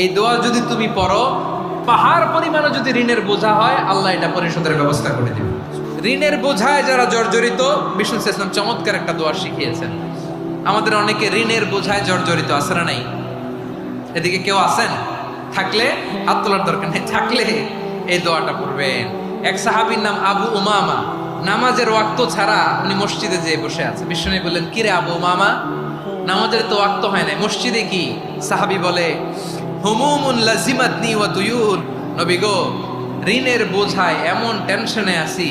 এই দোয়া যদি তুমি পড়ো, পাহাড় পরিমাণও যদি ঋণের বোঝা হয়, আল্লাহ এটা পরিশোধের ব্যবস্থা করে দিবে। ঋণের বোঝায় যারা জর্জরিত, বিষ্ণু ইসলাম চমৎকার একটা দোয়া শিখিয়েছেন। আমাদের অনেকে ঋণের বোঝায় জর্জরিত, আছে না নাই? এদিকে কেউ আছেন? থাকলে হাত তোলার দরকার নেই, থাকলে এই দোয়াটা পড়বেন। এক সাহাবীর নাম আবু উমামা, নামাজের ওয়াক্ত ছাড়া উনি মসজিদে যেয়ে বসে আছে। বিষ্ণু বললেন, কি রে আবু উমামা, নামাজের তো ওয়াক্ত হয় না, মসজিদে কি? সাহাবী বলে, হুমুমুন লাজিমাতনি ওয়া দুয়ুন। নবী গো, ঋণের বোঝায় এমন টেনশনে আছি,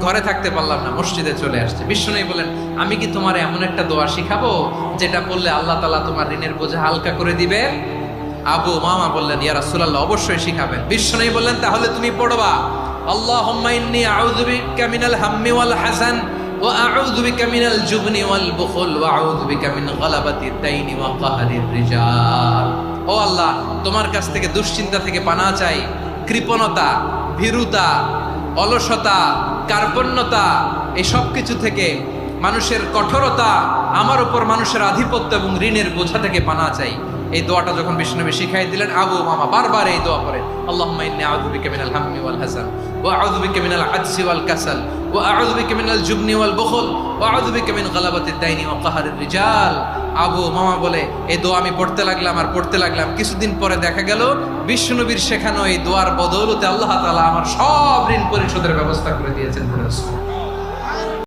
ঘরে থাকতে পারলাম না, মসজিদে চলে আসছে। বিষ্ণু বলেন, আমি কি তোমার এমন একটা দোয়া শিখাবো যেটা পড়লে আল্লাহ তাআলা তোমার ঋণের বোঝা হালকা করে দিবে? আবু মামা বললেন, ইয়া রাসূলুল্লাহ, অবশ্যই শিখাবেন। বিষ্ণু বললেন, তাহলে তুমি পড়বা, আল্লাহুম্মা ইন্নী আউযু বিকা মিনাল হাম্মি ওয়াল হাযান ওয়া আউযু বিকা মিনাল জুবনি ওয়াল বুখল ওয়া আউযু বিকা মিন গালাবাতিদ দাইনি ওয়া কাহরির রিজাল। ও আল্লাহ, তোমার কাছ থেকে দুশ্চিন্তা থেকে পানাহ চাই, কৃপণতা, ভীরুতা, অলসতা, কার্পণ্যতা, এই সব কিছু থেকে, মানুষের কঠোরতা, আমার উপর মানুষের আধিপত্য এবং ঋণের বোঝা থেকে পানাহ চাই। এই দোয়াটা যখন বিষ্ণুনবী শিখাই দিলেন, আবু মামা বারবার এই দোয়া পড়েন, আল্লাহুম্মা ইন্নী আউযু বিকা মিনাল হাম্মি ওয়াল হাযান ওয়া আউযু বিকা মিনাল আজজি ওয়াল কাসাল ওয়া আউযু বিকা মিনাল জুবনি ওয়াল বুখল ওয়া আউযু বিকা মিন গালাবাতিদ দাইনি ওয়া কাহরির রিজাল। আবু মামা বলে, এই দোয়া আমি পড়তে লাগলাম। কিছুদিন পরে দেখা গেল বিষ্ণুনবীর শেখানো এই দোয়ার বদৌলতে আল্লাহ তাআলা আমার সব ঋণ পরিশোধের ব্যবস্থা করে দিয়েছেন।